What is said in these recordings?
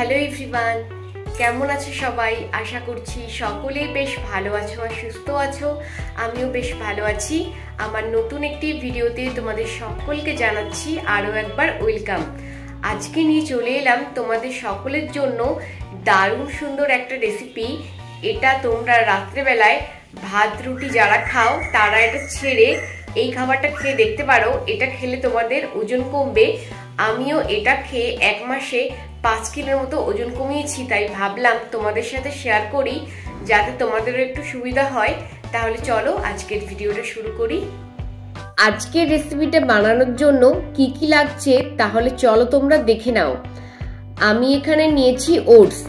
Hello everyone, কেমন আছো সবাই? আশা করছি সকলেই বেশ ভালো আছো আর সুস্থ আছো। আমিও বেশ ভালো আছি। আমার নতুন একটি ভিডিওতে তোমাদের সকলকে জানাচ্ছি আরও একবার ওয়েলকাম। আজকে নিয়ে চলে এলাম তোমাদের সকলের জন্য দারুণ সুন্দর একটা রেসিপি। এটা তোমরা রাত্রেবেলায় ভাত রুটি যারা খাও তারা এটা ছেড়ে এই খাবারটা খেয়ে দেখতে পারো। এটা খেলে তোমাদের ওজন কমবে। আমিও এটা খেয়ে এক মাসে 5 কিলোর মতো ওজন কমিয়েছি, তাই ভাবলাম তোমাদের সাথে শেয়ার করি যাতে তোমাদেরও একটু সুবিধা হয়। তাহলে চলো আজকের ভিডিওটা শুরু করি। আজকের রেসিপিটা বানানোর জন্য কি কি লাগছে তাহলে চলো তোমরা দেখে নাও। আমি এখানে নিয়েছি ওটস,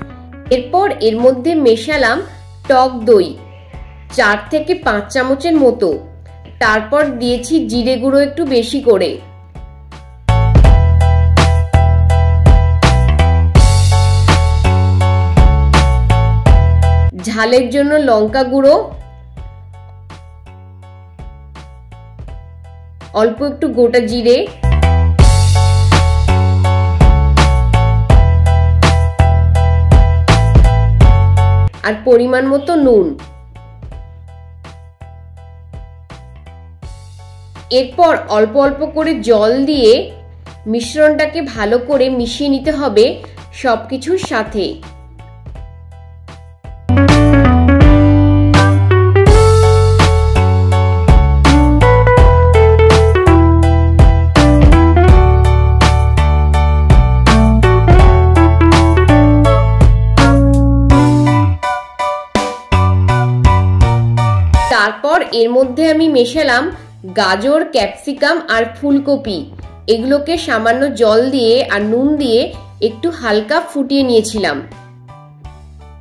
এরপর এর মধ্যে মেশালাম টক দই 4 থেকে 5 চামচের মতো, তারপর দিয়েছি জিরে গুঁড়ো একটু বেশি করে, ঝালের জন্য লঙ্কা গুঁড়ো, অল্প একটু গোটা জিরে, আর পরিমাণ মতো নুন। এরপর অল্প অল্প করে জল দিয়ে মিশ্রণটাকে ভালো করে মিশিয়ে নিতে হবে সবকিছুর সাথে। তারপর এর মধ্যে আমি মেশালাম গাজর, ক্যাপসিকাম আর ফুলকপি। এগুলোকে সামান্য জল দিয়ে আর নুন দিয়ে একটু হালকা ফুটিয়ে নিয়েছিলাম।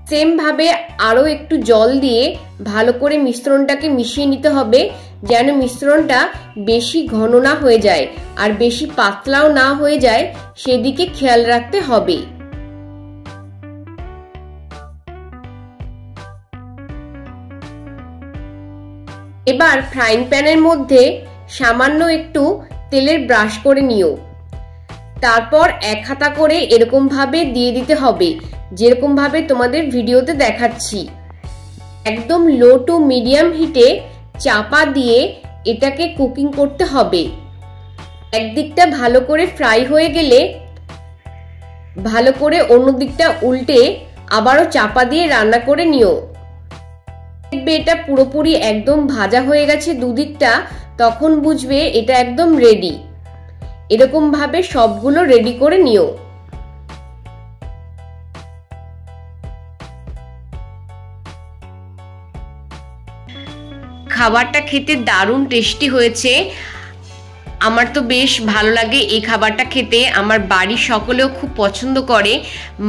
সেম ভাবে আরো একটু জল দিয়ে ভালো করে মিশ্রণটাকে মিশিয়ে নিতে হবে, যেন মিশ্রণটা বেশি ঘন না হয়ে যায় আর বেশি পাতলাও না হয়ে যায়, সেদিকে খেয়াল রাখতে হবে। এবার ফ্রাইং প্যানের মধ্যে সামান্য একটু তেলের ব্রাশ করে নিও। তারপর এক হাতা করে এরকম ভাবে দিয়ে দিতে হবে, যেরকম ভাবে তোমাদের ভিডিওতে দেখাচ্ছি। একদম লো টু মিডিয়াম হিটে চাপা দিয়ে এটাকে কুকিং করতে হবে। একদিকটা ভালো করে ফ্রাই হয়ে গেলে ভালো করে অন্য দিকটা উল্টে আবারও চাপা দিয়ে রান্না করে নিও। দেখবে এটা পুরোপুরি একদম ভাজা হয়ে গেছে দুদিকটা, তখন বুঝবে এটা একদম রেডি। এরকম ভাবে সবগুলো রেডি করে নিও। খাবারটা খেতে দারুণ টেস্টি হয়েছে। আমার তো বেশ ভালো লাগে এই খাবারটা খেতে। আমার বাড়ির সকলেও খুব পছন্দ করে।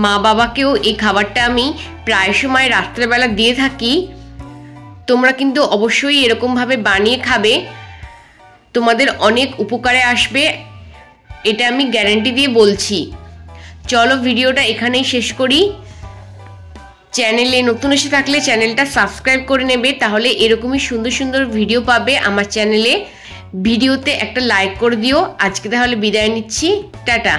মা বাবাকেও এই খাবারটা আমি প্রায় সময় রাত্রেবেলা দিয়ে থাকি। তোমরা কিন্তু অবশ্যই এরকমভাবে বানিয়ে খাবে, তোমাদের অনেক উপকারে আসবে, এটা আমি গ্যারান্টি দিয়ে বলছি। চলো ভিডিওটা এখানেই শেষ করি। চ্যানেলে নতুন এসে থাকলে চ্যানেলটা সাবস্ক্রাইব করে নেবে, তাহলে এরকমই সুন্দর সুন্দর ভিডিও পাবে আমার চ্যানেলে। ভিডিওতে একটা লাইক করে দিও। আজকে তাহলে বিদায় নিচ্ছি, টাটা।